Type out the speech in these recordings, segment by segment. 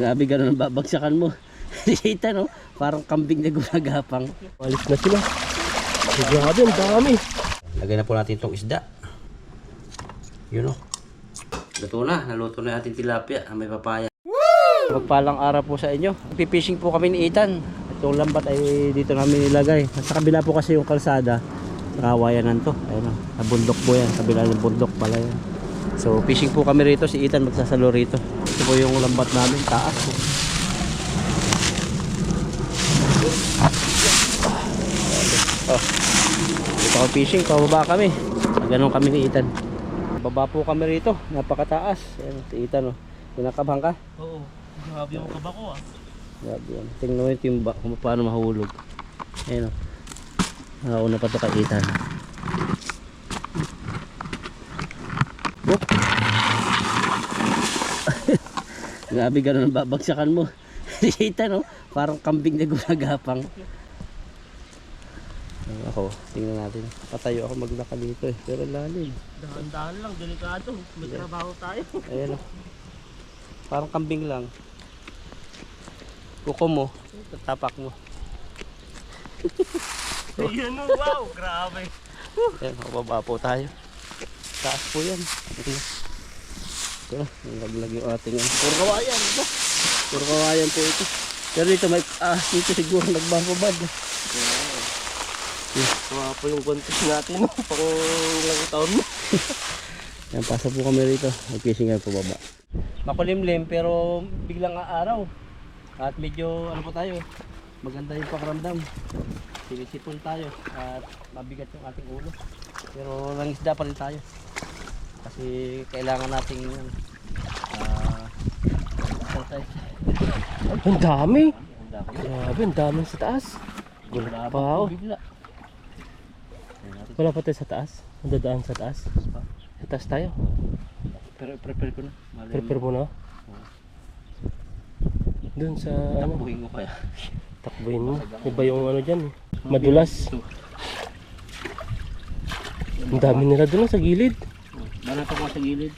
Grabe, ganun ang babagsakan mo. Kita no, parang kambing na gumagapang. Alis na sila. Grabe, ang dami. Lagay na po natin itong isda. Yun o. Luto na, naluto na natin tilapia. May papaya. Magpalang araw po sa inyo. Pipishing po kami ni Ethan. Itong lambat ay dito namin nilagay. Sa kabila po kasi yung kalsada. Kawayanan to. Ayun o. Sa bundok po yan. Kabila ng bundok pala yan. So fishing po kami rito. Si Ethan magsasalo rito. Ito po yung lambat namin. Taas po. Oh. Dito kami fishing. Pababa kami. Ganun kami ni Ethan. Baba po kami rito. Napakataas. Ayun si Ethan o. Pinakabang ka? Oo. Grabe yung kaba ko ah. Grabe yan. Tingnan mo yung timba kung paano mahulog. Ayun o. Nauna pa ito kay Ethan. Grabe, ganun ang babagsakan mo. Ethan o. Parang kambing na gumagapang. Ako, tingnan natin. Patayo ako maglaka dito eh. Pero lalim. Dahan-dahan lang, delikado. May trabaho tayo. Ayan o. Parang kambing lang. Kuko mo, tapak mo. Ayan o, wow, grabe. Ayan, makababa po tayo. Taas po yan. Ito, nalaglag yung ating yan. Puro kawayan, ito. Puro kawayan po ito. Pero dito may, dito siguro nagbababad. Mga po yung contest natin, pang ilang taon mo. Yan, pasa po kami rito. Mag-fishing kami po baba. Makulimlim pero biglang araw. At medyo ano po tayo, maganda yung pakiramdam. Sinisipon tayo at mabigat yung ating ulo. Pero nangisda pa rin tayo. Kasi kailangan nating exercise. Ang dami. Ang dami. Grabe, ang dami sa taas. Grabe Wow. bigla. Wala pa tayo sa taas. Nadadaan sa taas. Sa taas tayo. Pero prepare ko na. Prepare mo na. Doon sa ano, Takbuhin ko kaya. takbuhin mo. Iba yung ano dyan. Madulas. Ang dami nila doon sa gilid. Banat ako sa gilid.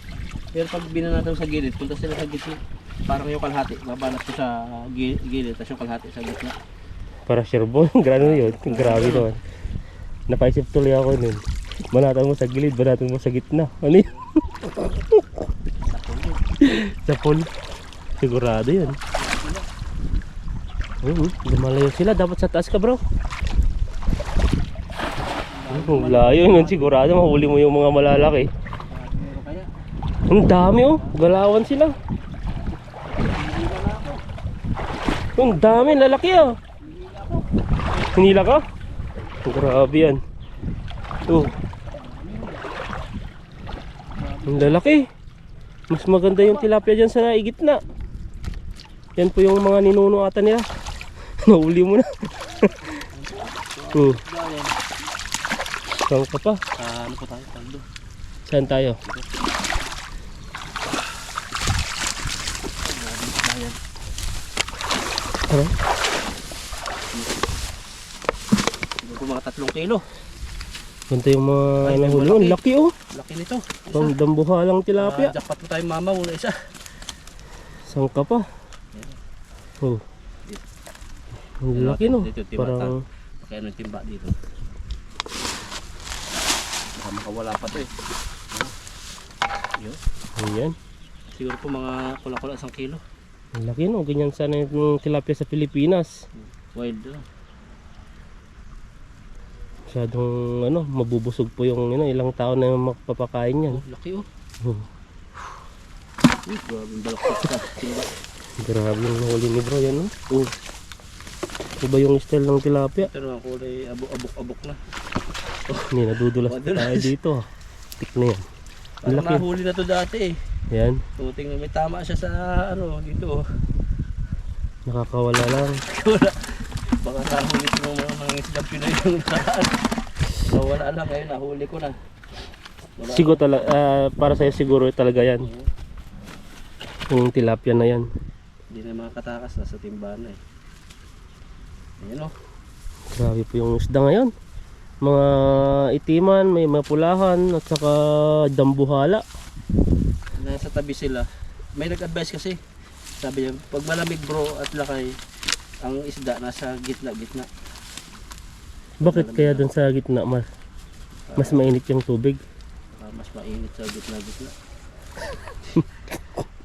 Pero pag binanatan sa gilid, punta sila sa gitna. Parang yung kalahati. Babanat ko sa gilid, tapos yung kalahati sa gitna. Para sherbon. Grabe yun. Grabe doon. Napaisip tuloy ako nun. Banatan mo sa gilid, banatan mo sa gitna. Ano yun? Sa pool. Sigurado yun. Lumalayo sila. Dapat sa taas ka, bro. Layo yun. Sigurado mahuli mo yung mga malalaki. Meron kaya? Ang dami oh. Galawan sila. Ang dami. Lalaki ah. Hinila ka? Grabe yan. Oh. Ang lalaki. Mas maganda yung tilapia dyan sa gitna. Yan po yung mga ninuno ata nila. Nahuli mo na. Oh. Saan ka pa? Ano po tayo? Paldo. Saan tayo? Ano? Siguro po mga 3 kilo. Ganito yung mga Ay, nahuli. malaki. Ang laki oh. Laki nito. Pang dambuhalang tilapia. Jackpot po tayo mama muna isa. Saan ka pa? Oh. Ang laki no. Dito, Parang kaya ano yung timba dito. Baka makawala pa to eh. Yun. ayan. Siguro po mga kula-kula 1 kilo. Ang laki no. Ganyan sana yung tilapia sa Pilipinas. Wild. Masyadong ano, mabubusog po yung ilang taon na yung makapapakain yan. Oh, laki oh. Oh. Grabe yung balakot ka. Timba. Grabe yung nahuli ni bro yan no. Oh. Iba yung style ng tilapia. Pero ang kulay abok-abok na. Hindi, nadudulas Madulas. tayo dito. Tik na yan. Ang Parang laki. nahuli na to dati eh. Yan. Tuting may tama siya sa ano dito oh. Nakakawala lang. Wala. Baka nahuli ko mga isdang Pinoy yung nakaraan. Wala lang ngayon, nahuli ko na. Wala. Siguro para sa'yo siguro talaga yan. Yung tilapia na yan. Hindi na makakatakas na sa timbahan eh. Ayan o. Grabe po yung isda ngayon. Mga itiman, may mapulahan at saka dambuhala. Nasa tabi sila. May nag-advise kasi Sabi niya, pag malamig bro at lakay, ang isda nasa gitna-gitna. Bakit kaya doon sa gitna mas mainit yung tubig? Mas mainit sa gitna-gitna.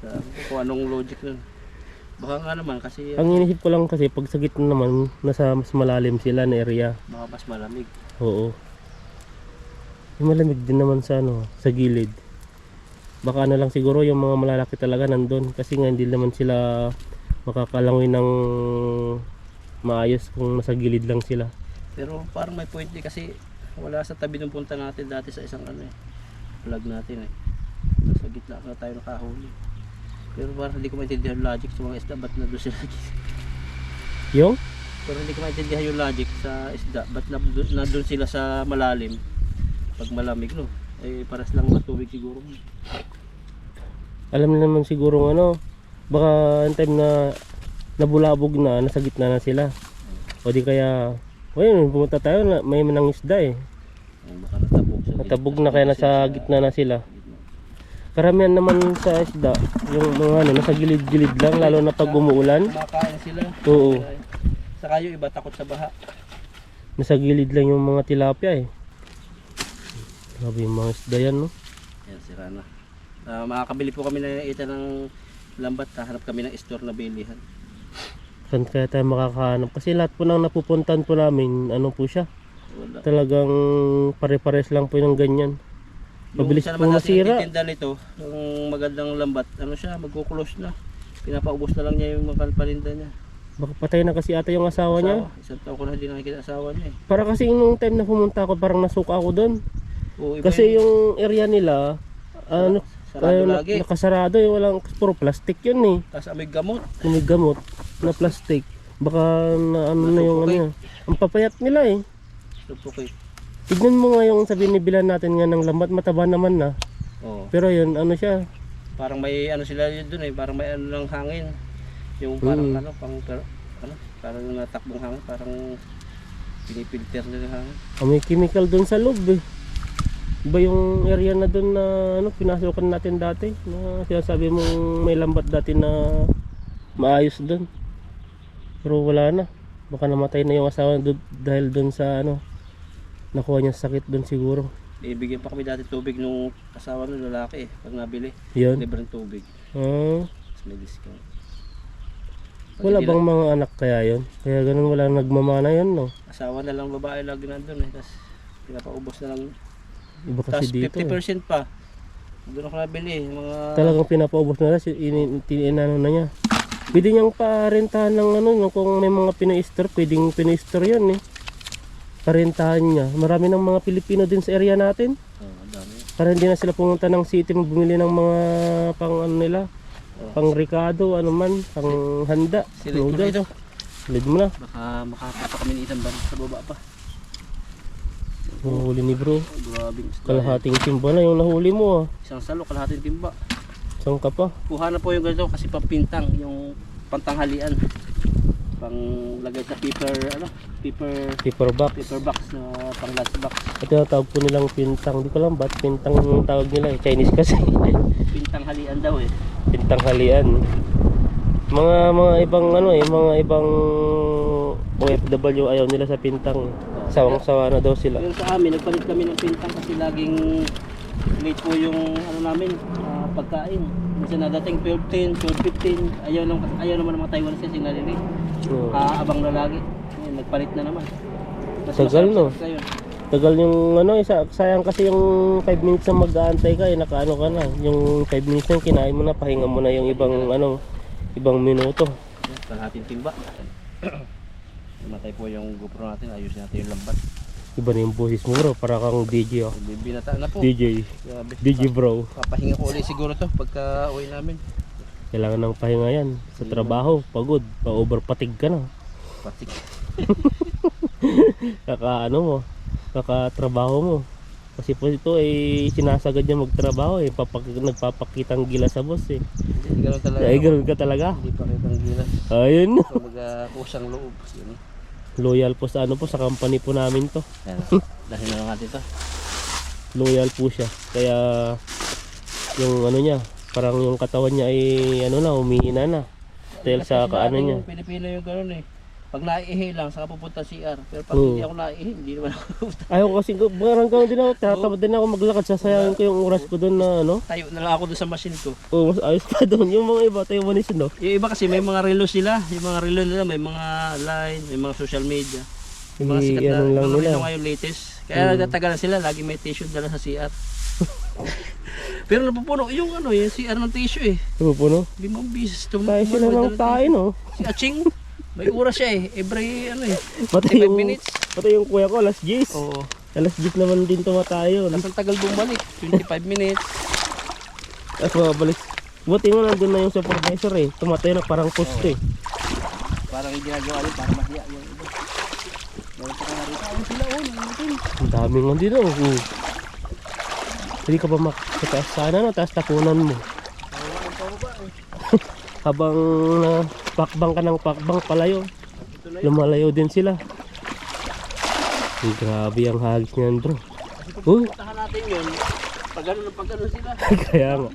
Sabi ko kung anong logic nun. Baka nga naman kasi Ang inisip ko lang kasi pag sa gitna naman, nasa mas malalim sila na area. baka mas malamig. Oo. Malamig din naman sa sa gilid. Baka na lang siguro yung mga malalaki talaga nandun kasi nga hindi naman sila makakalangoy ng maayos kung nasa gilid lang sila. Pero parang may point din kasi wala sa tabi ng punta natin dati sa isang vlog natin Sa gitna na tayo nakahuli. Pero parang hindi ko maintindihan yung logic sa mga isda, ba't na doon sila? Yung? Pero hindi ko maintindihan yung logic sa isda, ba't na doon sila sa malalim pag malamig paras lang matubig siguro. Alam naman siguro baka ang time na nabulabog na, nasa gitna na sila. O di kaya, pumunta tayo na may manang isda Baka natabog sa Natabog na kaya nasa gitna na sila. Karamihan naman sa isda, yung mga nasa gilid-gilid lang, lalo na pag umuulan. Kumakain sila. Oo. Saka yung iba takot sa baha. Nasa gilid lang yung mga tilapia Grabe yung mga isda yan, no? Yan, sira na. Makakabili po kami na ita ng lambat. Hanap kami ng store na bilihan. Saan kaya tayo makakahanap? Kasi lahat po nang napupuntan po namin, po siya? Wala. Talagang pare-pares lang po yung ganyan. Mabilis Yung isa po naman natin masira. nagtitinda nito, yung magandang lambat, siya, magkukulos na. Pinapaubos na lang niya yung mga paninda niya. Baka patay na kasi ata yung asawa niya. Isang taon ko na hindi nakikita asawa niya Para kasi nung time na pumunta ako, parang nasuka ako doon. Oo, iba Kasi yung area nila, sarado lagi. nakasarado walang puro plastic yun Tapos may gamot. May gamot na plastic. Baka na na yung Nasuffocate. Ang papayat nila Suffocate. Tignan mo nga yung sabi nibilan natin nga ng lambat, mataba naman na. Oo. Pero yun, siya. Parang may sila yun dun parang may lang hangin. Yung parang parang natakbong hangin, parang pinipilter nila yung hangin. May chemical doon sa loob Iba yung area na doon na pinasukan natin dati. Na sinasabi mong may lambat dati na maayos doon. Pero wala na. Baka namatay na yung asawa dahil doon sa nakuha niya sakit doon siguro. Ibigyan pa kami dati tubig nung asawa ng lalaki pag nabili. Yun. Libreng tubig. Tapos may discount. Pag Wala hindi bang mga anak kaya yun? Kaya ganun wala nagmamana yun, no? asawa na lang babae lagi nandun Tapos pinapaubos na lang. Iba kasi Tapos dito. 50% pa. Doon ako nabili. Mga Talagang pinapaubos na lang, inano na niya. Pwede niyang parentahan ng kung may mga Pinoy-store, pwedeng Pinoy-store yan Parentahan niya. Marami ng mga Pilipino din sa area natin. dami. Para hindi na sila pumunta ng city bumili ng mga pang nila. Pang Ricardo, pang handa. Silid mo na ito. Silid mo na. Baka makapapa kami ng isang ban sa baba pa. Nahuli ni bro. Grabing isda. Kalahating timba na yung nahuli mo Isang salo, kalahating timba. Saan ka pa? Kuha na po yung ganito kasi pampintang, yung pantanghalian. Pang lagay sa Paper box. paper box na pang lunch box. Ito yung tawag po nilang pintang. Di ko lang ba't pintang yung tawag nila Chinese kasi. Pintang halian daw Pintang halian. Mga ibang mga ibang OFW ayaw nila sa pintang. Sawang-sawa na daw sila. Yung sa amin, nagpalit kami ng pintang kasi laging late po yung namin, pagkain. Minsan nadating 12:10, 12:15. Ayaw naman ng mga Taiwanese kasi nalilate. Abang na lagi. Ngayon, nagpalit na naman. Mas Tagal, masarap no? sa ngayon. Tagal yung sayang kasi yung 5 minutes na mag-aantay ka nakaano ka na. Yung 5 minutes na kinain mo na, pahinga mo na yung ibang minuto. Kalahating timba. Namatay po yung GoPro natin, ayos natin yung lambat. Iba na yung boses mo bro, para kang DJ Binata na po. DJ Grabe. bro. Papahinga ko ulit siguro to pagka uwi namin. Kailangan ng pahinga yan. Sa trabaho, pagod, pa-overpatig ka na. Patik. Kakatrabaho mo. Kasi po ito sinasagad niya magtrabaho nagpapakitang gila sa boss Hindi ganun talaga. Ay, ganun ka talaga. Hindi pa kitang gila. Ayun. Kumbaga kusang loob. Yun. Loyal po sa sa company po namin to. Ayan. Dahil na lang natin to. Loyal po siya. Kaya yung niya, parang yung katawan niya ay humihina na. Dahil sa kaano niya. Yung Pilipino yung gano'n eh. Pag naiihi lang, saka pupunta CR. Pero pag Oo. hindi ako naiihi, hindi naman ako pupunta. Ayaw ko kasi, parang gano'n din ako, tatamad din ako maglakad, sasayangin ko yung oras ko doon na ano. Tayo na lang ako doon sa machine ko. Oh, mas ayos pa doon. Yung mga iba, tayo manis no. Yung iba kasi may mga relo sila. Yung mga relo nila, may mga line, may mga social media. Yung mga sikat na, Ano lang mga nila. relo ngayon latest. Kaya nagtatagal sila, lagi may tissue dala sa CR. Pero napupuno yung ano, yung CR ng tissue eh. Pupuno. 5 bisis. Tayo sila ng tayo no. Si Aching, may oras siya eh. Every ano eh. Pati 25 yung, minutes. pati yung kuya ko, alas 10. Oo. Alas 10 naman din tumatayo. Tapos ang tagal bumalik. 25 minutes. Tapos mabalik. Buti nga nandun na yung supervisor eh. Tumatayo na parang poste. Parang yung ginagawa rin para mahiya yung iba. Meron pa nga rito. Ano sila oh, nangitin. Ang dami nga din oh. Hindi ka ba makataas sana no? Taas tapunan mo. Ang pababa eh. Habang pakbang ka ng pakbang palayo. Lumalayo din sila. Grabe ang hagis niyan bro. Kasi pag Uy. puntahan natin yun, pag ano sila. Kaya nga.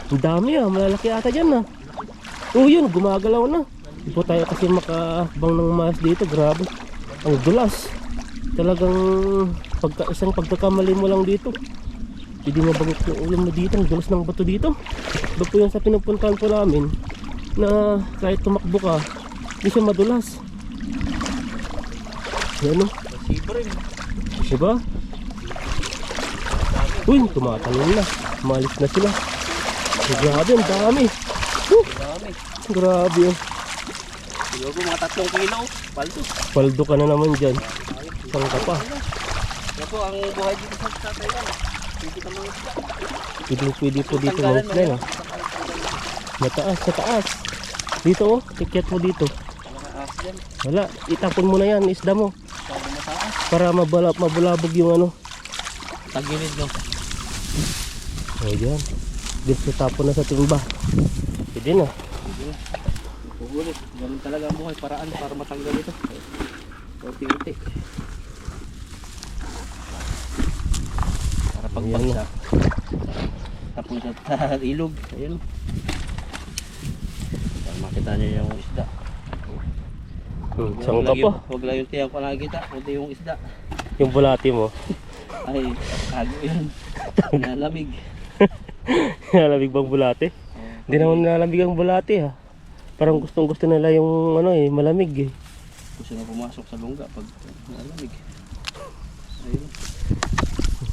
Ang dami ah. Malalaki ata dyan ah. Oh yun, gumagalaw na. Hindi po tayo kasi makahakbang ng mas dito. Grabe. Ang dulas. Talagang isang pagkakamali mo lang dito. Hindi mabagok yung ulo mo dito. Ang dulas ng bato dito. Ito po yung sa pinupuntahan po namin na kahit tumakbo ka, hindi siya madulas. Yan o. Sibrim. Diba? Uy, tumatalon na. Malis na sila. Grabe, ang dami. Dami. Grabe oh. Siguro mga 3 kilo. Paldo. Paldo ka na naman dyan. Saan ka pa? Yan po ang buhay dito sa Taiwan. Pwede ka mga isda. Pwede po dito mga snail ah. Mataas, sa taas. Dito oh, tiket mo dito. Mga aas dyan. Wala, itapon mo na yan, isda mo. Para mataas. Para mabulabog yung ano. Tagilid no. O yan. Dito tapon na sa timba. Pwede na. Pugulit. Ganun talaga ang buhay. Paraan para matanggal ito. Unti-unti. Para pagbagsak. Tapos sa ilog. Ayun. Para makita niyo yung isda. Saan ka pa? Huwag lang yung tiyang ko nakikita. Kundi yung isda. Yung bulati mo. Ay, tago yun. Nalamig. Nalamig bang bulati? Hindi naman nalamig ang bulati ha. Parang gustong gusto nila yung ano eh, malamig eh. Gusto na pumasok sa lungga pag nalamig. Ayun.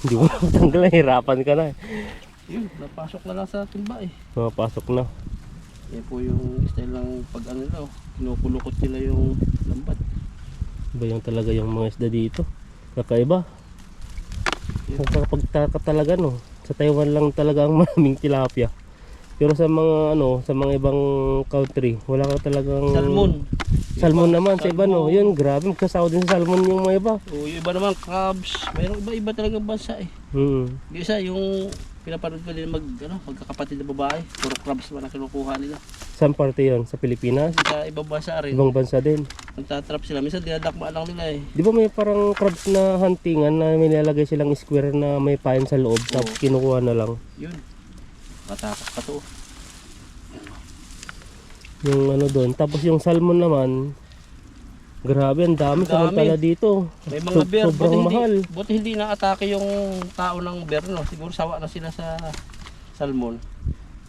Hindi mo matanggal, hirapan ka na eh. Yun, napasok na lang sa timba eh. Mapasok na. Yan po yung style ng pag ano nila, kinukulukot nila yung lambat. Iba yung talaga yung mga isda dito. Kakaiba. Nakakapagtaka talaga no. Sa Taiwan lang talaga ang maraming tilapia. Pero sa mga ano, sa mga ibang country, wala ka talagang Salmon. Salmon naman sa iba no. Yun, grabe magkasawa din sa salmon yung mga iba. O yung iba naman crabs. Mayroong iba-iba talagang bansa eh. Hmm. Yung isa yung pinapanood ko din magkakapatid na babae. Puro crabs naman ang kinukuha nila. Saan parte yun? Sa Pilipinas? Sa ibang bansa rin. Ibang bansa din. Nagtatrap sila. Minsan dinadakmaan lang nila eh. Di ba may parang crabs na huntingan na may nilalagay silang square na may pain sa loob tapos kinukuha na lang. Yun. Matakas pa to. Yung ano doon. Tapos yung salmon naman, grabe ang dami samantala dito. May mga bear. Sobrang mahal. Buti hindi na-atake yung tao ng bear no. Siguro sawa na sila sa salmon.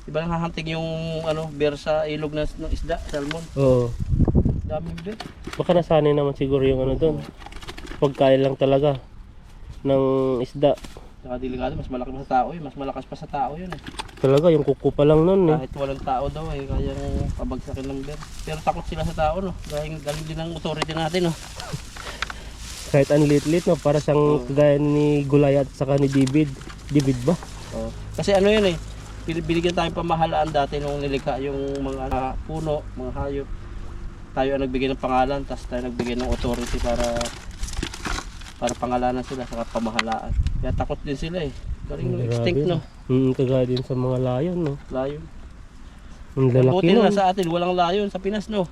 Diba nanghahanting yung bear sa ilog ng isda, salmon. Oo. Daming bear. Baka nasanay naman siguro yung ano doon. Pagkain lang talaga ng isda. Saka delikado, mas malaki pa sa tao eh. Mas malakas pa sa tao yun eh. Talaga yung kuko pa lang nun eh. Kahit walang tao daw eh, kayang pabagsakin ng bear. Pero takot sila sa tao no. Galing din ng authority natin no. Kahit ang lit-lit no, para siyang kagaya ni Goliath saka ni David. David ba? Oh. Kasi ano yun eh, binigyan tayong pamahalaan dati nung nilikha yung mga puno, mga hayop. Tayo ang nagbigay ng pangalan, tapos tayo nagbigay ng authority para pangalanan sila sa pamahalaan. Kaya takot din sila eh. Galing no, extinct no. Kagaya din sa mga layon no. Layon. Ang lalaki Buti nun. na sa atin, walang layon sa Pinas no.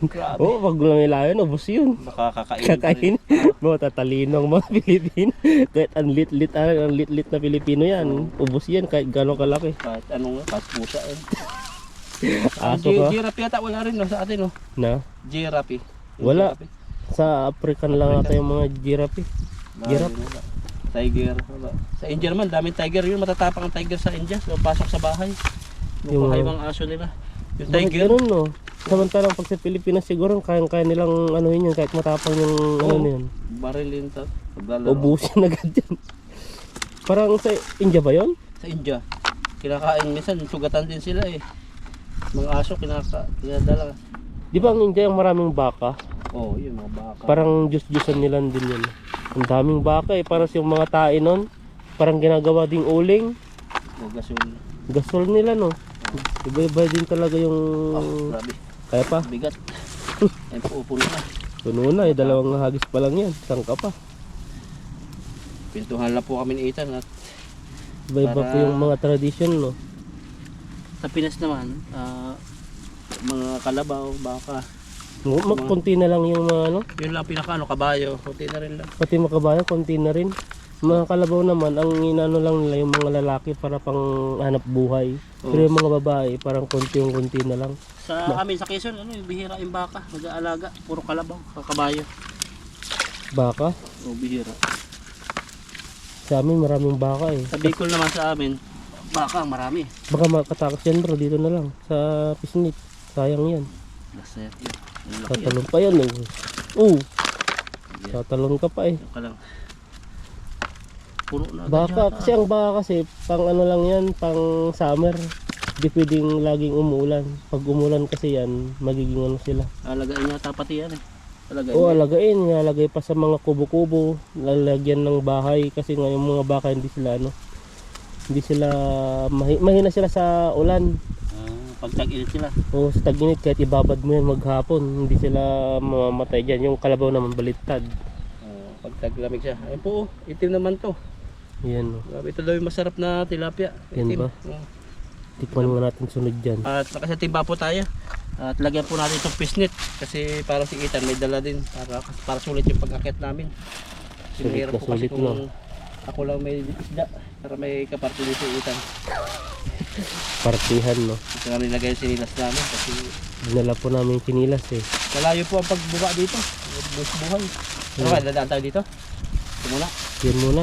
Grabe. Oo, pag may layon, ubos yun. Makakakain. Kakain. Mga tatalino ang mga Pilipino. Kahit ang lit-lit na Pilipino yan. Ubos yan kahit gano'ng kalaki. Kahit anong kahit pusa eh. Aso ka? Giraffe yata wala rin no, sa atin no. Na? Giraffe. Wala. Sa African lang ata yung mga giraffe. Giraffe? Tiger. Wala. Sa India naman, daming tiger yun. Matatapang ang tiger sa India. So, pasok sa bahay. Yung- Yung mga aso nila. Yung Bakit tiger. ganun no? Samantalang pag sa Pilipinas siguro kaya nilang anuhin yun kahit matapang yung ano Oo. na yun. Barilin to. Paglalaro. Ubusin agad yan. Parang sa India ba yun? Sa India. Kinakain minsan. Sugatan din sila eh. Mga aso kinadala. Di ba ang India yung maraming baka? Oo, yun mga baka. Parang juice-juicean nila din yun. Ang daming baka eh. Parang yung mga tae nun. Parang ginagawa ding uling. O gasol. Gasol nila no. Iba-iba din talaga yung... Grabe. Kaya pa. Bigat. Ay pupuno na. Puno na eh. Dalawang hagis pa lang yan. Sangka pa. Pintuhan lang po kami ni Ethan at Iba-iba Para- po yung mga tradisyon no. sa Pinas naman, mga kalabaw, baka. Konti na lang yung mga ano. Yun lang pinaka kabayo. Kunti na rin lang. Pati makabayo, konti na rin. Mga kalabaw naman, ang inano lang nila yung mga lalaki para pang hanap buhay. Pero yung mga babae, parang konti na lang. Sa amin sa Quezon, ano, yung bihira yung baka, nag-aalaga, puro kalabaw, kabayo. Baka. O bihira. Sa amin maraming baka eh. Sa Bicol naman sa amin, baka marami. Baka makatakas yan bro, dito na lang. Sa Pisnit. Sayang yan. Laset yun. Ang laki yan. Tatalon pa yan eh. Oo. Tatalon ka pa eh. Yung ka lang. Puno na agad Baka, yata. kasi ang baka kasi, pang ano lang yan, pang summer. Hindi pwedeng laging umuulan. Pag umulan kasi yan, magiging ano sila. Alagain yata pati yan eh. Alagain Oo, yan. alagain. Nalagay pa sa mga kubo-kubo. Lalagyan ng bahay. Kasi nga yung mga baka hindi sila ano. Hindi sila, mahina sila sa ulan. Pag tag-init sila. O sa tag-init kahit ibabad mo yan maghapon. Hindi sila mamamatay dyan. Yung kalabaw naman baliktad. Pag taglamig siya. Ayun po, itim naman to. Yan o. Grabe, ito daw yung masarap na tilapia. Yan Itim. ba? Tikman mo natin sunod dyan. At nakasatimba po tayo. At lagyan po natin itong pisnit. Kasi para si Ethan may dala din. Para sulit yung pag-akit namin. Sulit Mahirap na po kasi sulit kung lang. ako lang may isda. Para may kaparte din si Ethan. Partihan no. Ito namin nilagay yung sinilas namin. Kasi Dinala po namin yung kinilas eh. malayo po ang pagbuka dito. Bus buhay. Ano kaya, dadaan tayo dito? Ito muna. Yan muna.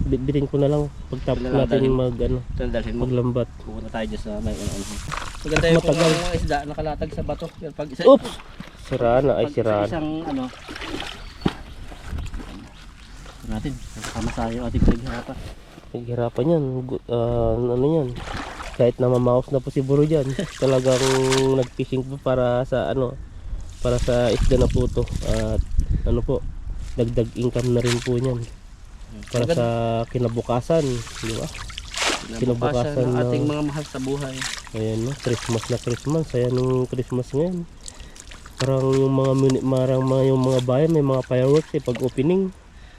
Bitbitin ko na lang pagtapos Wala lang natin dalhin. yung Ito na dalhin mo. maglambat. Pupunta tayo dyan sa may ano. Maganda yung kung Matagal. mga isda nakalatag sa bato. Pero pag isa, Oops! Sira na, ay pag sira sa na. isang ano. Ito natin. Kasama tayo ating pinaghirapan. Naghirapan yan. Ano yan. Kahit na mamaos na po si Buro dyan. Talagang nag-fishing po para sa ano. Para sa isda na po to. At ano po. Dagdag income na rin po niyan. Para sa kinabukasan. Di ba? Kinabukasan ng na- ating mga mahal sa buhay. Ayan no. Christmas na Christmas. Ayan yung Christmas ngayon. Parang yung yung mga bayan may mga fireworks eh pag opening.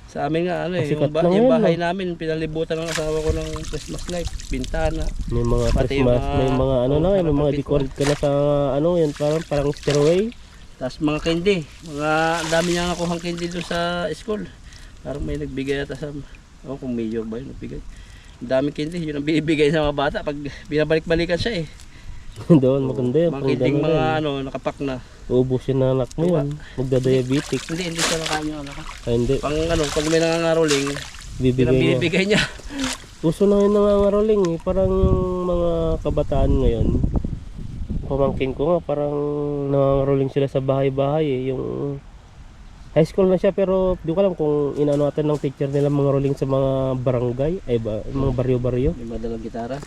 Sa amin nga ano eh, Pasikat yung, lang yung yan, bahay no? namin, pinalibutan ng asawa ko ng Christmas light, bintana. May mga Pati yung Christmas, mga- may mga ano oh, na, may mga harap decorate ka na sa ano yan, parang stairway. Tapos mga candy, mga dami niya nakuhang candy doon sa school. Parang may nagbigay ata sa, kung mayor ba yun nagbigay. Ang daming candy, yun ang binibigay sa mga bata pag binabalik-balikan siya eh. Doon, maganda yan. Mga pang candy ganun mga yan. ano, nakapak na. Uubusin na anak mo yan. Magda-diabetic. Hindi siya nakain yung anak ko. Ay, hindi. Pag ano, pag may nangangaroling, yun ang Bibigay niya. binibigay niya. Uso na yun nangangaroling eh. Parang yung mga kabataan ngayon. Pamangkin ko nga, parang nangangaroling sila sa bahay-bahay eh. Yung high school na siya pero di ko alam kung inaano natin ng teacher nila mga rolling sa mga barangay. Ay ba, mga baryo-baryo. May madalang gitara.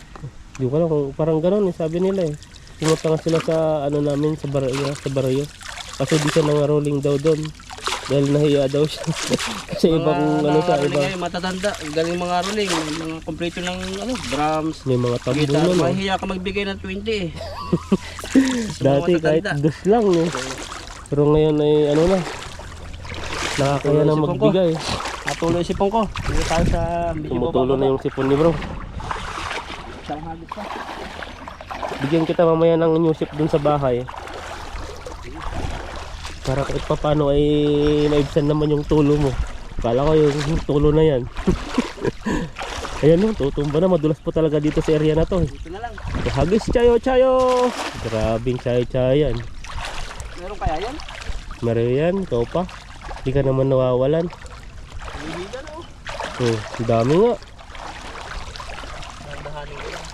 Di ko alam kung parang gano'n eh, sabi nila eh. Pumunta nga sila sa ano namin sa baryo. Kasi di siya nangaroling daw doon. Dahil nahiya daw siya. Kasi ibang ano siya, nangangaroling ibang ngayon, matatanda, galing mga rolling, mga kompleto ng ano, drums, may mga guitar, tambunan no. mahihiya ka magbigay ng 20 eh. Sa mga Dati kahit matatanda. dos lang eh. Pero ngayon ay ano na. Nakakaya na Sipon ko. magbigay. Natuloy yung sipon ko. Dito tayo sa medyo Tumutulo na yung sipon ni bro. Sa hagis pa. Bigyan kita mamaya ng new sip dun sa bahay. Para kahit pa paano ay maibsan naman yung tulo mo. Kala ko yung tulo na yan. Ayan no, tutumba na. Madulas po talaga dito sa area na to. Dito na lang. Hagis chayo chayo. Grabing chayo chayo yan. Meron kaya yan? Meron yan, ikaw pa. Hindi ka naman nawawalan. Hiligan oh. Oh, ang dami nga. Nandahanin ko lang.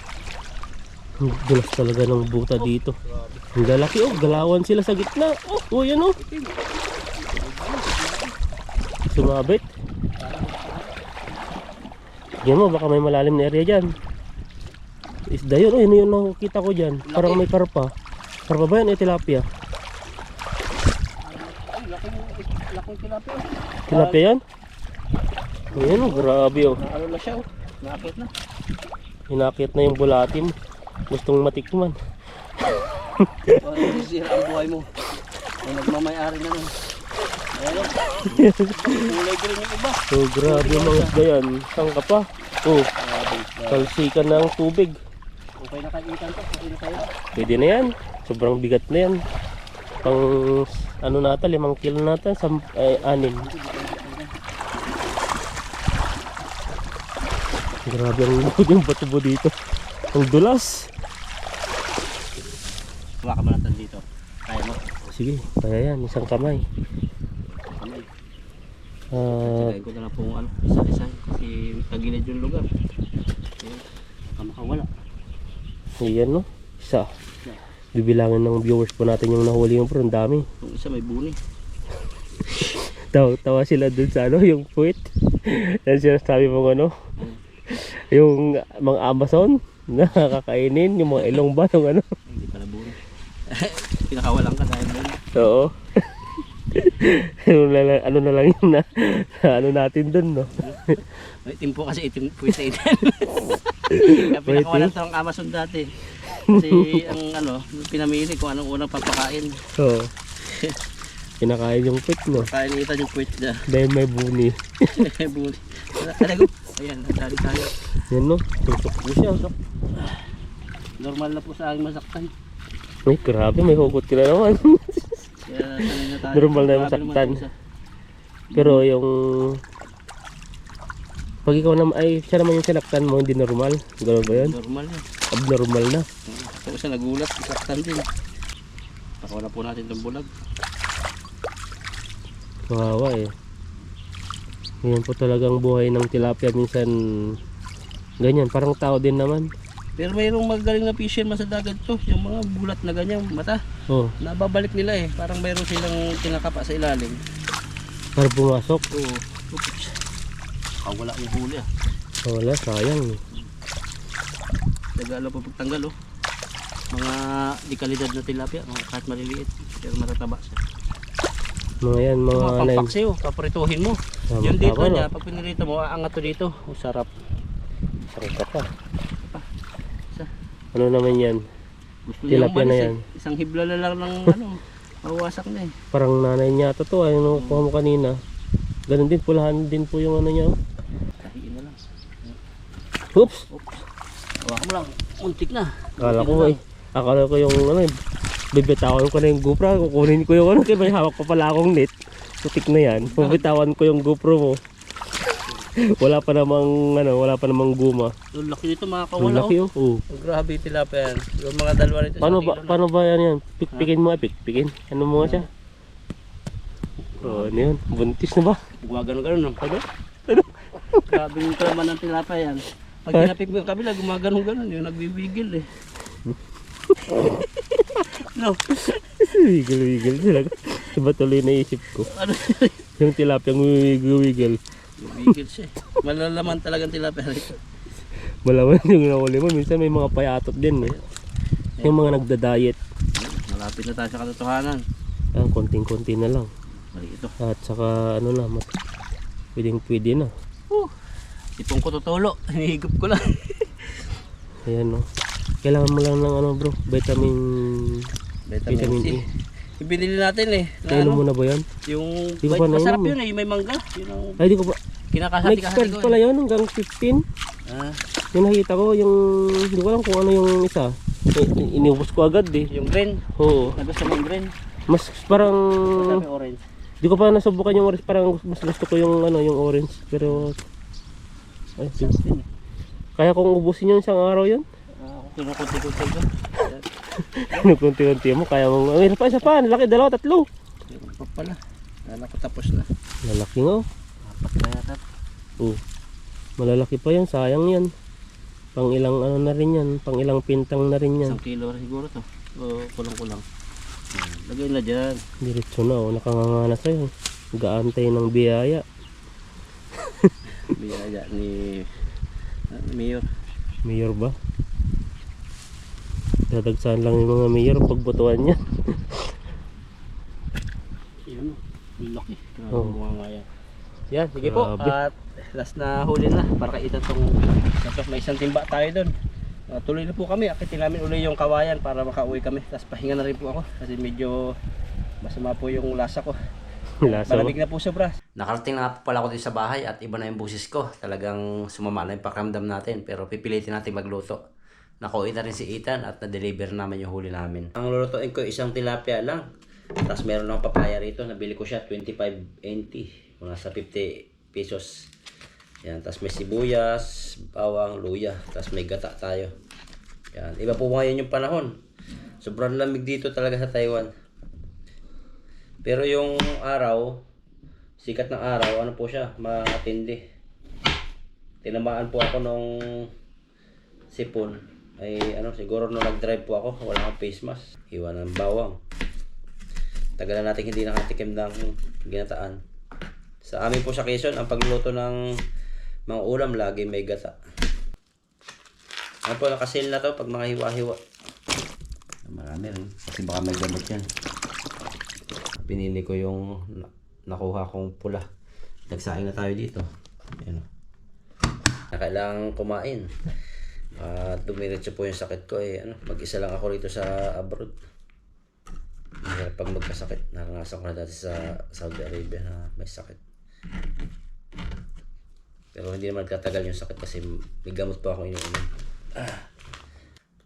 Ang dulas talaga ng buta dito. Ang lalaki oh, galawan sila sa gitna. Oh, yan oh. Sumabit. Yan mo, baka may malalim na area dyan. Isda yun, oh, yun yung nakikita ko dyan. Parang may karpa. Karpa ba yan? Tilapia. Laking tilapia. Tilapia yan? Ayan oh, grabe oh. Ano na siya oh. Nakakit na. Hinakit na yung bulati mo. Gustong matikman. Sisira ang buhay mo. May nagmamayari na nun. Ayan oh. Kulay green yung iba. Oh, grabe yung mga isda yan. Saan ka pa? Oh, Grabe. talsikan ng tubig. Okay na kaitan to. Okay na kayo. Pwede na yan. Sobrang bigat na yan. Pang ano nata, 5 kilo nata, 6. Grabe ang lukod yung batubo dito. Ang dulas. Hawakan mo natin dito. Kaya mo. Sige, kaya yan. Isang kamay. Kamay. Ah, Tagayin ko na lang po ano, isa-isa. Kasi tagilid yung lugar. Ayan. Baka makawala. ayan no. Isa. Bibilangin ng viewers po natin yung nahuli yung pro. Ang dami. Yung isa may buni. Tawa sila dun sa ano, yung puwit. Yan sinasabi mong ano. Yung mga Amazon na kakainin, yung mga ilong ba, yung ano. Hindi pala buni. Pinakawalan ka dahil doon. Oo. ano na lang yun na ano natin dun, no? May timpo kasi itim po sa itin. Kaya pinakawalan to ang Amazon dati. Kasi ang ano, pinamili kung anong unang papakain. Oo. Kinakain yung puwit, no? Kainitan yung puwit niya. Dahil may buni. Buni. Talaga. Ayan, nadali tayo. Yan, no? Tutok po siya. Normal na po sa aking masaktan. Ay, grabe, may hugot ka na naman. Kaya sanay na tayo. Normal na yung Grabe naman masaktan. isa. Pero yung pag ikaw naman, ay siya naman yung sinaktan mo, hindi normal. Gano'n ba yun? Normal na. Abnormal na. Kung isa nagulat, masaktan din. Pakaw na po natin itong bulag. Kawawa eh. Ganyan po talagang buhay ng tilapia. Minsan ganyan, parang tao din naman. Pero mayroong magaling na fisherman sa dagat to. Yung mga bulat na ganyan, mata. Oh, Nababalik nila eh. Parang mayroon silang kinakapa sa ilalim. para pumasok. Oo. Oops. Wala yung huli ah. Wala, sayang eh. Nagalo po pagtanggal oh. Mga di kalidad na tilapia, mga kahit maliliit. Pero matataba siya. Mga yan, mga Mga nine. pampaksiw, paprituhin mo. Tama, Yung dito tama, niya, no? pag pinirito mo, aangat to dito. Oh, sarap. Sarap ka pa. Isa. Ano naman yan? Gusto niya Tilapia na umalis yan. eh. Isang hibla na lang ng ano, mawasak na eh. Parang nanay niya to. Ano kuha mo kanina. Ganun din, pulahan din po yung ano niya. Kahiin na lang. Oops! Oops. Hawakan mo lang. Muntik na. Akala Muntik ko na eh. Akala ko yung ano eh. Bibitawan ko na yung GoPro. Kukunin ko yung ano. Kaya may hawak pa pala akong net. Putik na yan. Bibitawan ko yung GoPro mo. Wala pa namang ano, wala pa namang guma. Yung laki nito mga Ang kawala laki oh. oh. Ang grabe yung tilapia yan. Yung mga dalawa nito. Paano ba yan? Pikpikin mo, pikpikin. Ano mo nga siya? Oh, ano yun? Buntis na ba? Gumagano-gano. Ano? Grabe yung kalaman ng tilapia yan. Pag tinapik mo yung kabila, gumagano-gano. Yung nagbibigil eh. No. Wiggle-wiggle sila. Diba tuloy naisip ko? Ano? Yung tilapiyang wiggle-wiggle. Bigil siya eh. Malalaman talagang tilapia rito. Malaman yung nahuli mo. Minsan may mga payatot din eh. Yung mga nagda-diet. Malapit na tayo sa katotohanan. Ang konting-konti na lang. Mali ito. At saka ano na, pwedeng-pwede na. Ipong ko tutulo. Hinihigop ko lang. Ayan no. Kailangan mo lang ng ano bro, vitamin Vitamin C. E. Ibinili natin eh. Na Nainom mo ano, na ba yan? yung Di ko pa masarap nainom yun eh. Yung may mangga. Yun ang Ay di ko pa. kinakasati-kasati Next ko pala eh. yun hanggang 15. Ah, Yung nakita ko, yung hindi ko alam kung ano yung isa. Inubos ko agad eh. yung green. Oo. Nagusto mo yung green. Mas parang Sabi orange. di ko pa nasubukan yung orange, parang mas gusto ko yung ano, yung orange. Pero ay, Sarap din eh. Kaya kung ubusin yun isang araw yun. Kinukunti-kunti ko. Kunti-kunti mo, kaya mong, isa pa, laki, 2, 3. Yung pa pala. Kala ko tapos na. Lalaki nga oh. Apat na yata. Malalaki pa yan, sayang yan. Pang ilang ano na rin yan, pang ilang pintang na rin yan. 1 kilo siguro to. O kulang-kulang. Lagay na dyan. Diretso na oh, nakanganga na sa'yo. Gaantay ng biyaya. Biyaya ni Mayor. Mayor ba? Dadagsahan lang yung mga mayor pagbutuan niya. Yun. Laki. Oh. Mga yan, sige po. Grabe. At last na huli na. Para kaitan tong may isang timba tayo doon. Tuloy na po kami. Akitin namin uli yung kawayan para makauwi kami. Tapos pahinga na rin po ako. Kasi medyo masama po yung lasa ko. Lasa mo. Malamig na po sobra. Nakarating na po pala ako dito sa bahay at iba na yung busis ko. Talagang sumama na yung pakiramdam natin. Pero pipilitin natin magluto. Nakuha na rin si Ethan at na-deliver namin yung huli namin. Ang lulutuin ko isang tilapia lang. Tapos meron akong papaya rito. Nabili ko siya 25.90. Mga sa 50 pesos. Yan. Tapos may sibuyas, bawang, luya. Tapos may gata tayo. Yan. Iba po ngayon yung panahon. Sobrang lamig dito talaga sa Taiwan. Pero yung araw, sikat ng araw, ano po siya, matindi. Tinamaan po ako nung sipon. Ay ano, siguro nung nag-drive po ako, wala akong face mask. Iwan ng bawang. Tagal na natin hindi nakatikim ng ginataan. Sa amin po sa Quezon, ang pagluluto ng mga ulam lagi may gata. Ano po, nakasil na to pag mga hiwa-hiwa. Marami rin, kasi baka may gamot yan. Pinili ko yung nakuha kong pula. Nagsaing na tayo dito. Ayan. Kailangan kumain. Dumiretso po yung sakit ko eh. Mag-isa lang ako rito sa abroad. Pag magkasakit, naranasan ko na dati sa Saudi Arabia na may sakit. Pero hindi naman nagtatagal yung sakit kasi may gamot pa ako iniinom.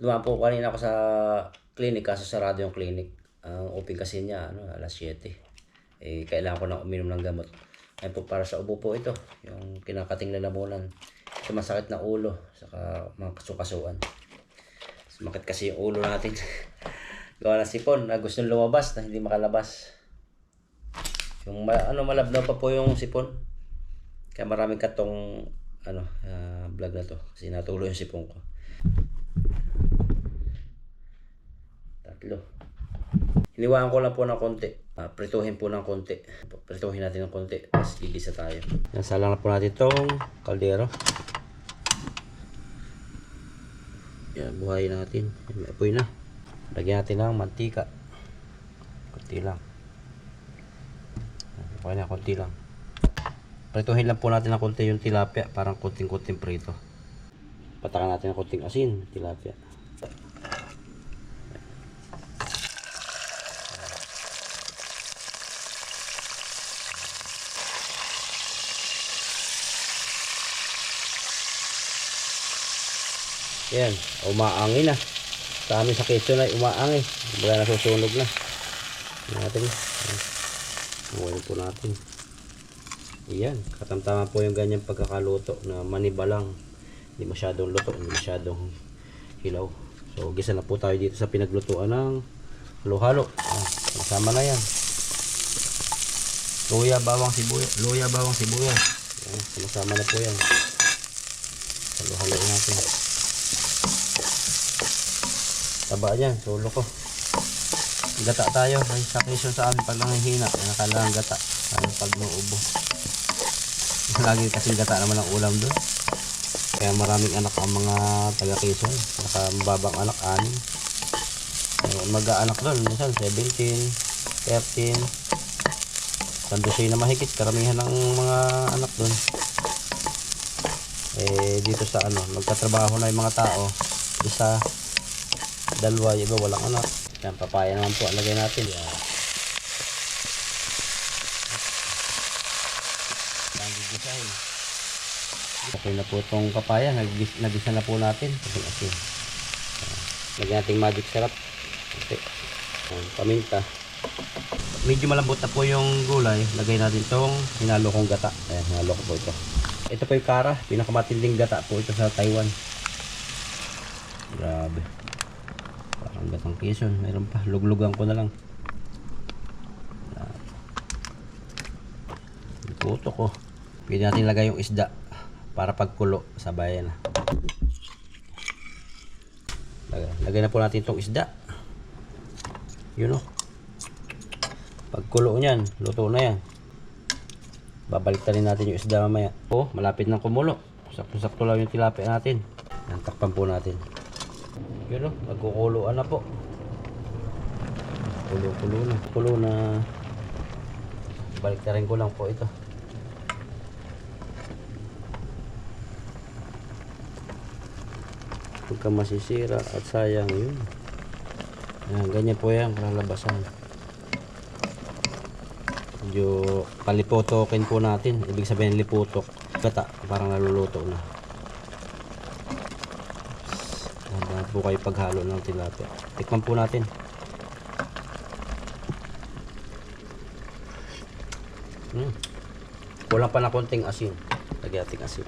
Dumaan po kanina ako sa clinic, kaso sarado yung clinic. Ang open kasi niya, alas 7. Eh, kailangan ko na uminom ng gamot. Ay po, para sa ubo po ito. Yung kinakating lalamunan. Ito masakit na ulo. Saka mga kasukasuan. Sumakit kasi yung ulo natin. Gawa na sipon na gusto lumabas na hindi makalabas. Yung malabnaw pa po yung sipon. Kaya maraming katong vlog na to. Kasi natulo yung sipon ko. 3. Hiniwaan ko lang po ng konti. Prituhin po ng konti. Prituhin natin ng konti. Tapos gigisa tayo. Nasalang na po natin itong kaldero. Yan, buhayin natin. May apoy na. Lagyan natin ng mantika. Konti lang. Okay na, konti lang. Prituhin lang po natin ng konti yung tilapia. Parang konting-konting prito. Patakan natin ng konting asin. Tilapia. Yan, umaangin na. Sa amin sa Quezon ay umaangin. Baga nasusunog na. Natin. Huwag po natin. Yan, katamtaman po yung ganyang pagkakaluto na maniba lang. Hindi masyadong luto, hindi masyadong hilaw. So, gisa na po tayo dito sa pinaglutuan ng halo-halo. Masama na yan. Luya, bawang, sibuyas. Luya, bawang, sibuyas. Yan, sama na po yan. Halo-halo natin. Taba dyan, sulo ko. Gata tayo. Ay, sa Quezon sa amin pag nanghihina. Nakalaang gata. Ay, pag nauubo. Lagi kasi gata naman ang ulam doon. Kaya maraming anak ang mga taga Quezon. Naka mababang anak, 6. Mag-aanak doon. Minsan 17, 13. Sandusay na mahigit. Karamihan ng mga anak doon. Eh, dito sa magkatrabaho na yung mga tao. Isa, 2, yung iba walang anak. Yan, papaya naman po ang lagay natin. Yan. Gigisahin. Okay na po itong papaya. Nagisa na po natin. Asin. Lagyan natin magic syrup. Okay. Paminta. Medyo malambot na po yung gulay. Lagay natin itong hinalo kong gata. Ayan, hinalo ko po ito. Ito po yung kara, pinakamatinding gata po ito sa Taiwan. Grabe. Parang gatang Quezon, mayroon pa. Luglugan ko na lang. Puto ko. Pwede natin lagay yung isda para pagkulo sabayan na. Lagay na po natin itong isda. Yun o. Pagkulo niyan, luto na yan. Babaliktarin natin yung isda mamaya. Oh, malapit nang kumulo. Sakto-sakto lang yung tilapia natin. Yan, takpan po natin. Yun o, nagkukuloan na po. Kulo-kulo na. Kulo na. Baliktarin ko lang po ito. Huwag ka masisira at sayang yun. Yan, ganyan po yan, kalalabasan. Medyo paliputokin po natin. Ibig sabihin liputok. Gata, parang naluluto na. Dapat po kayo paghalo ng tilapia. Tikman po natin. Kulang pa na konting asin. Lagyan natin asin.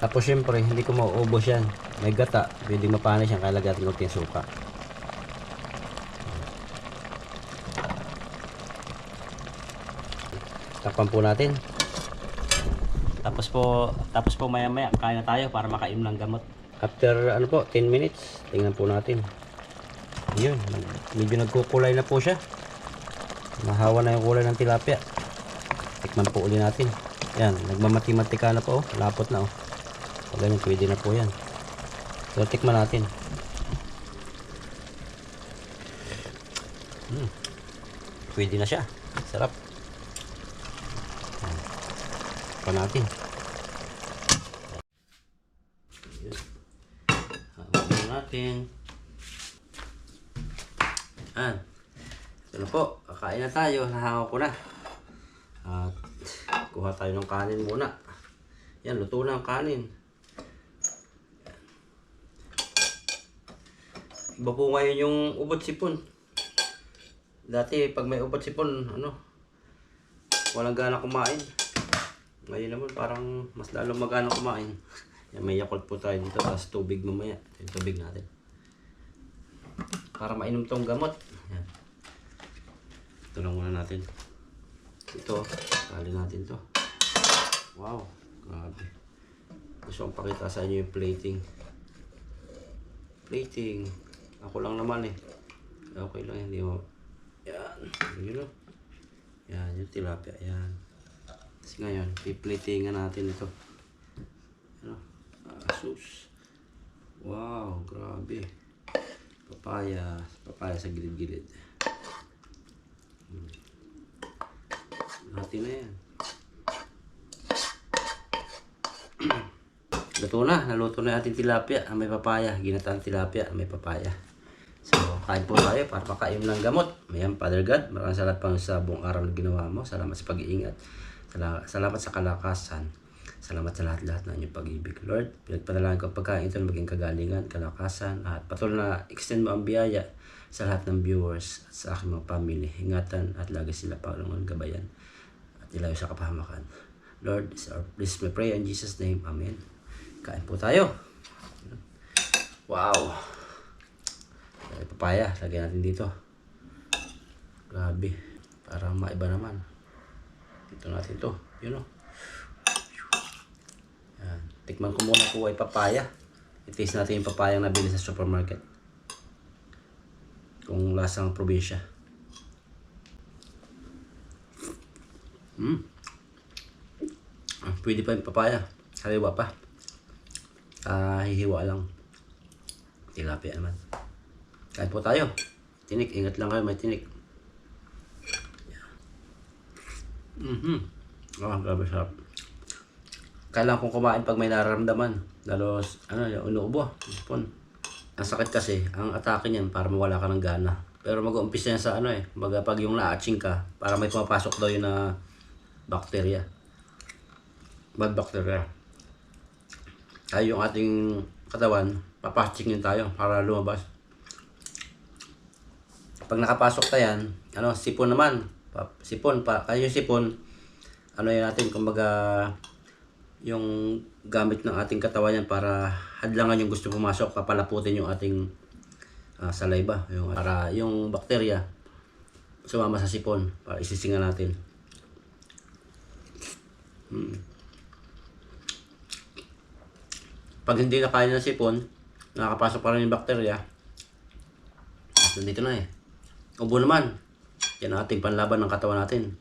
Tapos syempre, hindi ko mauubos yan. May gata, pwede mapanis yan, kaya lagyan natin konting suka. Takpan po natin. Tapos po maya-maya, kain na tayo para makainom ng gamot. After 10 minutes, tingnan po natin. Yun, medyo nagkukulay na po siya. Mahawa na yung kulay ng tilapia. Tikman po uli natin. Yan, nagmamati-matika na po. Lapot na. Pag ganyan, pwede na po yan. So, tikman natin. Pwede na siya. Sarap. Tikman natin. Tikman natin. Ito na po. Kakain na tayo. Nahangaw ko na. At kuha tayo ng kanin muna. Yan, luto na ang kanin. Iba po ngayon yung ubot sipon. Dati pag may ubot sipon, walang gana kumain. Ngayon naman parang mas lalong magana kumain. Yan, may Yakult po tayo dito, tapos tubig mamaya. Yung tubig natin. Para mainom tong gamot. Yan. Ito lang muna natin. Ito, tali natin to. Wow, grabe. Gusto kong pakita sa inyo yung plating. Plating. Ako lang naman eh. Okay lang, hindi mo. Yan. Yun o. Yan, yung tilapia. Yan. Kasi ngayon, piplatingan natin ito. Sus. Wow, grabe. Papaya. Papaya sa gilid-gilid. Natin na yan. Luto na. Naluto na ating tilapia. May papaya. Ginataan tilapia. May papaya. So, kain po tayo para makain ng gamot. Mayan, Father God, maraming salamat pa sa buong araw na ginawa mo. Salamat sa pag-iingat. Salamat sa kalakasan. Salamat sa lahat-lahat ng inyong pag-ibig. Lord, pinagpadalagan ko pagkain ito na maging kagalingan, kalakasan, at patuloy na extend mo ang biyaya sa lahat ng viewers at sa aking mga family. Ingatan at lagi sila Panginoon gabayan at ilayo sa kapahamakan. Lord, this we pray in Jesus' name. Amen. Kain po tayo. Wow. Papaya, lagyan natin dito. Grabe. Para maiba naman. Dito natin to. Yun o. Yan. Tikman ko muna po ay papaya. I-taste natin yung papaya na nabili sa supermarket. Kung lasang probinsya. Pwede pa yung papaya. Sariwa pa. Hihiwa lang. Tilapia naman. Kain po tayo. Tinik. Ingat lang kayo. May tinik. Grabe sarap. Kailangan kong kumain pag may nararamdaman. Lalo, yung inuubo. Ang sakit kasi, ang atake niyan para mawala ka ng gana. Pero mag-uumpisa yan sa pag yung na-atching ka, para may pumapasok daw yun na bacteria. Bad bacteria. Kaya yung ating katawan, papatching yun tayo para lumabas. Pag nakapasok ka yan, sipon naman. Sipon pa. Kaya yung sipon, ano yan natin, kumbaga, yung gamit ng ating katawan yan para hadlangan yung gusto pumasok, papalaputin yung ating saliva, para yung bakterya sumama sa sipon, para isisinga natin. Pag hindi na kaya ng sipon, nakakapasok pa rin yung bakterya. At nandito na eh. Ubo naman. Yan ang ating panlaban ng katawan natin.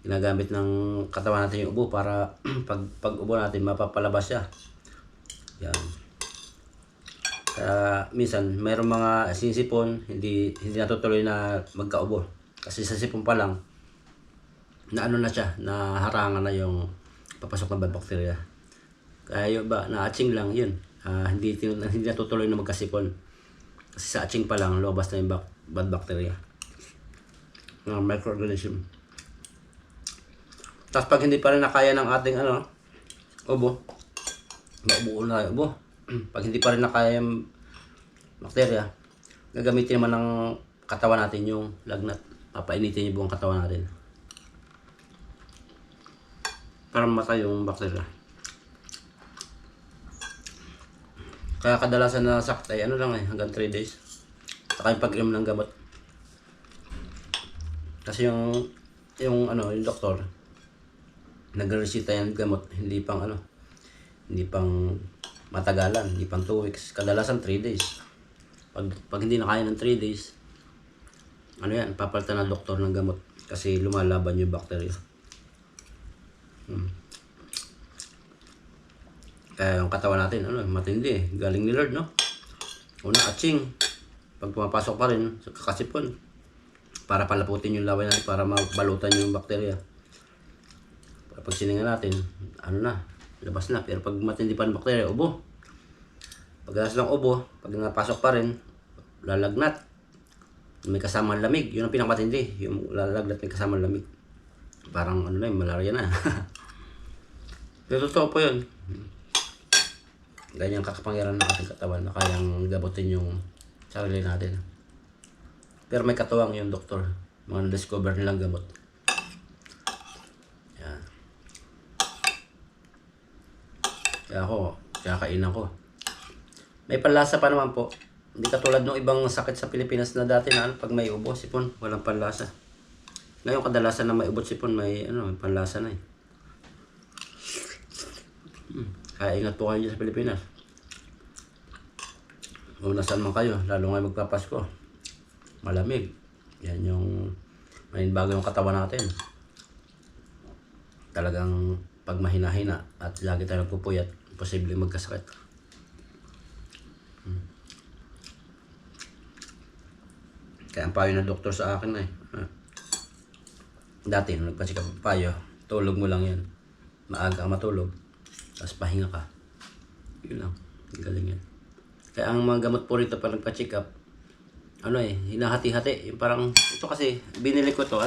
Ginagamit ng katawan natin yung ubo para pag ubo natin, mapapalabas siya. Yan. Kaya minsan, mayroong mga sinisipon, hindi natutuloy na magkaubo. Kasi sa sipon pa lang, na ano na siya, na harangan na yung papasok ng bad bacteria. Kaya yung ba, na-atching lang yun. Hindi natutuloy na magkasipon. Kasi sa atching pa lang, lobas na yung bad bacteria. Microorganism. Tapos pag hindi pa rin nakaya ng ating ubo, maubuo na ubo. Pag hindi pa rin nakaya yung bakterya, gagamitin naman ng katawan natin yung lagnat. Papainitin yung buong katawan natin para mamatay yung bakterya. Kaya kadalasan na saktay, hanggang 3 days. Saka yung pag-inom ng gamot. Kasi yung doktor, nagresita yung gamot, hindi pang matagalan, hindi pang 2 weeks. Kadalasan 3 days. Pag hindi na kaya ng 3 days, papalitan ng doktor ng gamot. Kasi lumalaban yung bakterya. Kaya yung katawan natin, matindi eh. Galing ni Lord, no? Una, atching. Pag pumapasok pa rin, kakasipon. Para palaputin yung laway natin, para mabalutan yung bakterya. Pag sininga natin, labas na. Pero pag matindi pa ng bakterya, ubo. Pagkalas ng ubo, pag napasok pa rin, lalagnat. May kasamang lamig. Yun ang pinakamatindi. Yung lalagnat may kasamang lamig. Parang malaria na. Pero totoo po yun. Ganyang kakapangyarihan ng ating katawan na kayang gabutin yung sarili natin. Pero may katuwang yung doktor. Mga na-discover nilang gamot. Yan. Kaya kainan ko. May panlasa pa naman po. Hindi katulad ng ibang sakit sa Pilipinas na dati na pag may ubo, sipon, walang panlasa. Ngayon kadalasan na may ubo, sipon, may panlasa na eh. Kaya ingat po kayo sa Pilipinas. Kung nasaan man kayo, lalo ngayon magpapasko. Malamig. Yan yung bago yung katawan natin. Talagang pag mahina-hina at lagi tayo nagpupuyat, posibleng magkasakit. Kaya ang payo ng doktor sa akin dati nung nagpacheck up payo, tulog mo lang yan. Maaga ka matulog. Tapos pahinga ka. Yun lang. Galing yan. Kaya ang mga gamot po rito pag nagpa-check up, hinahati-hati. Yung parang, ito kasi, binili ko to,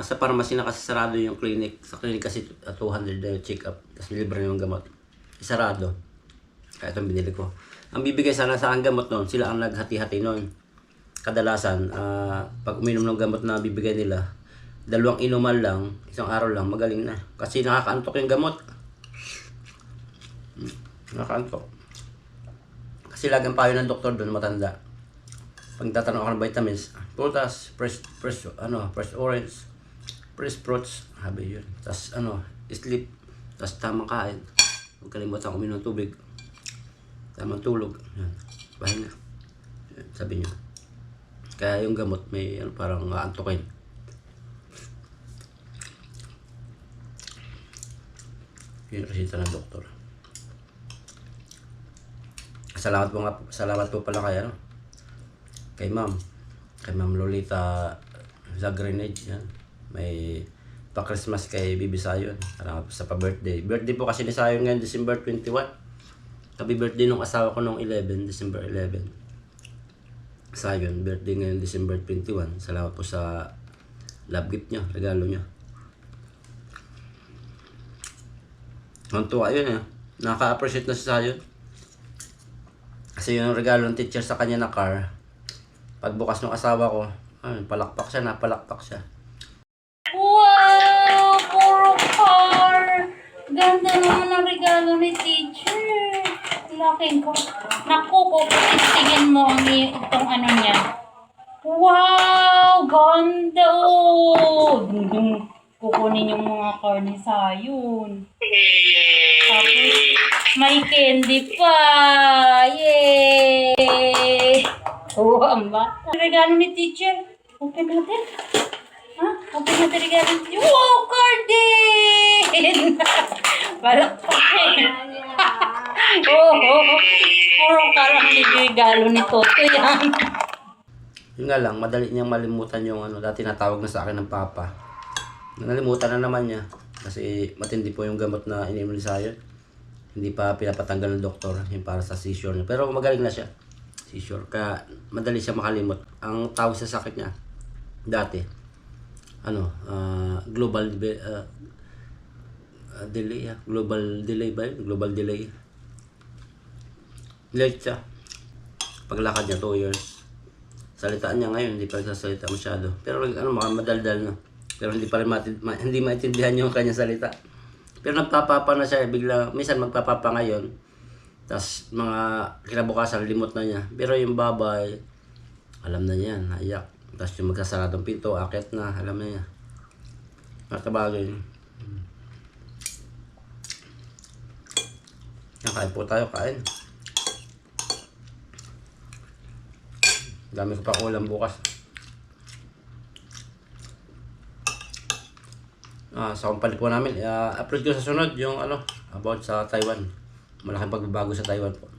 sa pharmacy na kasi sarado yung clinic. Sa clinic kasi 200 na yung check up. Tapos libre na yung gamot. Sarado. Kaya itong binili ko. Ang bibigay sana sa aking gamot noon, sila ang naghati-hati noon. Kadalasan, pag uminom ng gamot na bibigay nila, 2 inuman lang, 1 araw lang, magaling na. Kasi nakakaantok yung gamot. Nakakaantok. Kasi lagi ang payo ng doktor doon, matanda. Pag tatanong ako ng vitamins, prutas, fresh orange, fresh fruits, habi yun. Tapos sleep, tapos tamang kain. Huwag kalimutan uminom ng tubig. Tamang tulog. Yan. Pahinga. Yan, sabi niyo. Kaya yung gamot may parang aantokin. Yun resita ng doktor. Salamat po pala kay Ma'am Lolita Zagrenage. Yan. May pa-Christmas kay Bibi Sayon. Salamat po sa pa-birthday. Birthday po kasi ni Sayon ngayon, December 21. Tabi birthday nung asawa ko nung December 11. Sayon, birthday ngayon December 21. Salamat po sa love gift niya, regalo niya. Ang tuwa yun Nakaka-appreciate na si Sayon. Kasi yung regalo ng teacher sa kanya na car, pagbukas ng asawa ko, napalakpak siya. Wow! Ganda naman ang regalo ni teacher. Laking ko. Naku, kukutin mo ang itong ano niya. Wow! Ganda oh! Dungdung. Kukunin yung mga karne sayon. Tapos, may candy pa! Yay! Oh, ang bata. Regalo ni teacher. Open natin. Ha? Open natin regalo ni teacher. Wow! Cardin! Parang puro karang regalo ni Toto yan. Yun nga lang, madali niyang malimutan yung ano, dati natawag na sa akin ng papa. Nalimutan na naman niya. Kasi matindi po yung gamot na ininom ni Sayon. Hindi pa pinapatanggal ng doktor yung para sa seizure niya. Pero magaling na siya. Seizure. Kaya madali siya makalimot. Ang tawag sa sakit niya, dati, global delay. Global delay ba yun? Global delay. Late siya. Paglakad niya, 2 years. Salitaan niya ngayon, hindi pa nagsasalita masyado. Pero madaldal na. Pero hindi pa rin hindi maintindihan yung kanyang salita. Pero nagpapapa na siya, bigla, minsan magpapapa ngayon. Tapos mga kinabukasan, limot na niya. Pero yung babay, alam na niya, naiyak. Tapos yung magsasaradong pinto, akit na, alam na niya. Nakabagay. Kain po tayo, kain. Dami ko pa ulam bukas. Sa company po namin, upload ko sa sunod yung about sa Taiwan. Malaking pagbabago sa Taiwan po.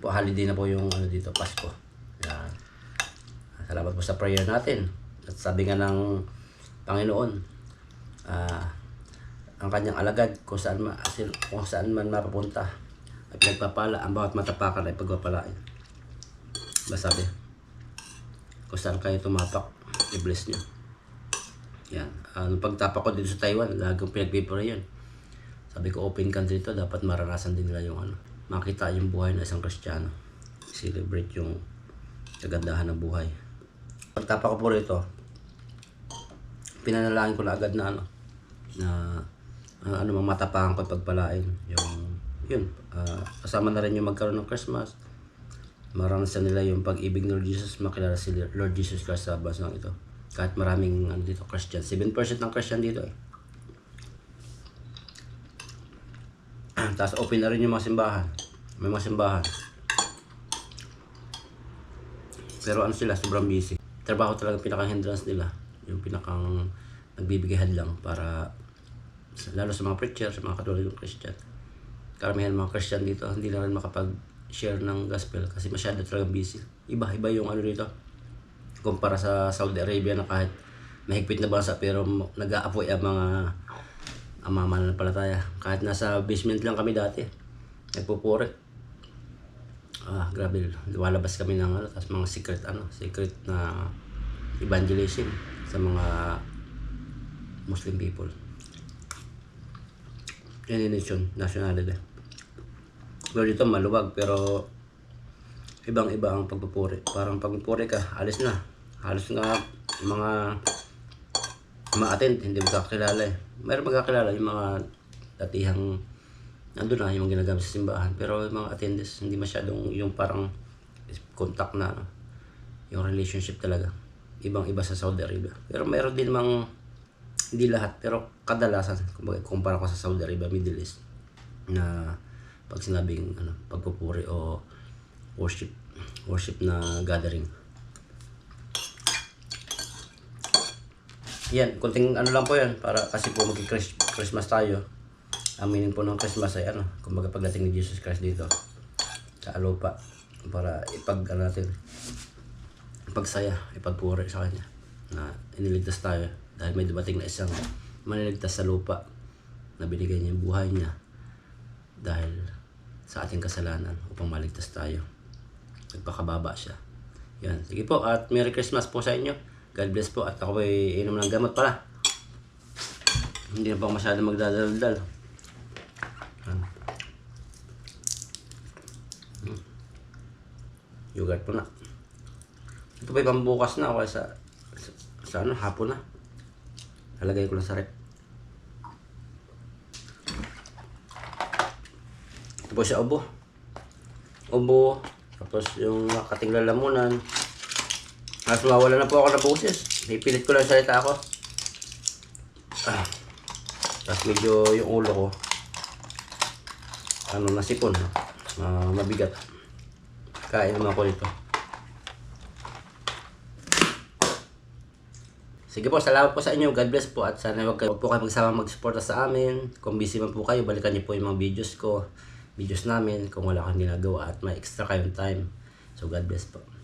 Holiday na po yung dito, Pasko. Yan. Salamat po sa prayer natin. At sabi nga ng Panginoon, ang kanyang alagad kung saan man mapapunta at nagpapala, ang bawat matapakan ay pagpapalain. Sabi, kung saan kayo tumapak, i-bless nyo. Yan. Pagtapak ko dito sa Taiwan, laging pinagpipray yan. Sabi ko, open country to, dapat maranasan din nila yung makita yung buhay ng isang Kristiyano. Celebrate yung kagandahan ng buhay. Pagtapak ko po rito, pinanalangin ko na agad na mga matapakan ko pagpalain. Kasama na rin yung magkaroon ng Christmas. Maranasan nila yung pag-ibig ng Lord Jesus, makilala si Lord Jesus Christ sa bansang ito. Kahit maraming dito Christian, 7% ng Christian dito eh. Tapos open na rin yung mga simbahan. May mga simbahan. Pero sila, sobrang busy. Trabaho talaga pinakang hindrance nila. Yung pinakang nagbibigay hadlang para lalo sa mga preacher, sa mga katolikong Christian. Karamihan mga Christian dito, hindi na rin makapag-share ng gospel kasi masyado talagang busy. Iba yung dito. Kumpara sa Saudi Arabia na kahit mahigpit na bansa pero nag-aapoy ang mga mananampalataya. Kahit nasa basement lang kami dati, nagpupuri. Grabe, lumalabas kami ng tapos mga secret na evangelism sa mga Muslim people. Any nation, nationality. Pero dito maluwag pero ibang-iba ang pagpupuri. Parang pagpupuri ka, alis na. Halos nga mga ma-attend, hindi magkakilala eh. Mayroon magkakilala yung mga datihang nandun na yung ginagamit sa simbahan. Pero yung mga attendees, hindi masyadong yung parang contact na yung relationship talaga. Ibang-iba sa Saudi Arabia. Pero mayroon din hindi lahat, pero kadalasan, kumpara ko sa Saudi Arabia, Middle East, na pag sinabing pagpupuri o worship na gathering. Yan, kunting lang po yan, para kasi po mag-Christmas tayo. Ang meaning po ng Christmas ay kumbaga pagdating ni Jesus Christ dito sa lupa, para natin, ipagsaya, ipagpuri sa Kanya na iniligtas tayo dahil may dumating na isang maniligtas sa lupa na binigay niya yung buhay niya dahil sa ating kasalanan upang maligtas tayo. Nagpakababa siya. Yan, sige po at Merry Christmas po sa inyo. God bless po at ako ay inom ng gamot pala. Hindi na po masyado magdadaldal. Yogurt po na. Ito pa yung pambukas na o sa hapon na. Halagay ko lang sa rep. po siya ubo. Ubo. Tapos yung nakating lalamunan. Mas mawala na po ako ng boses. Pipilit ko lang salita ako. Tapos medyo yung ulo ko nasipon. Mabigat. Kain naman ako nito. Sige po, salamat po sa inyo. God bless po. At sana huwag po kayo magsama mag-suporta sa amin. Kung busy man po kayo, balikan niyo po yung mga videos ko. Videos namin kung wala kang ginagawa at may extra kayong time. So God bless po.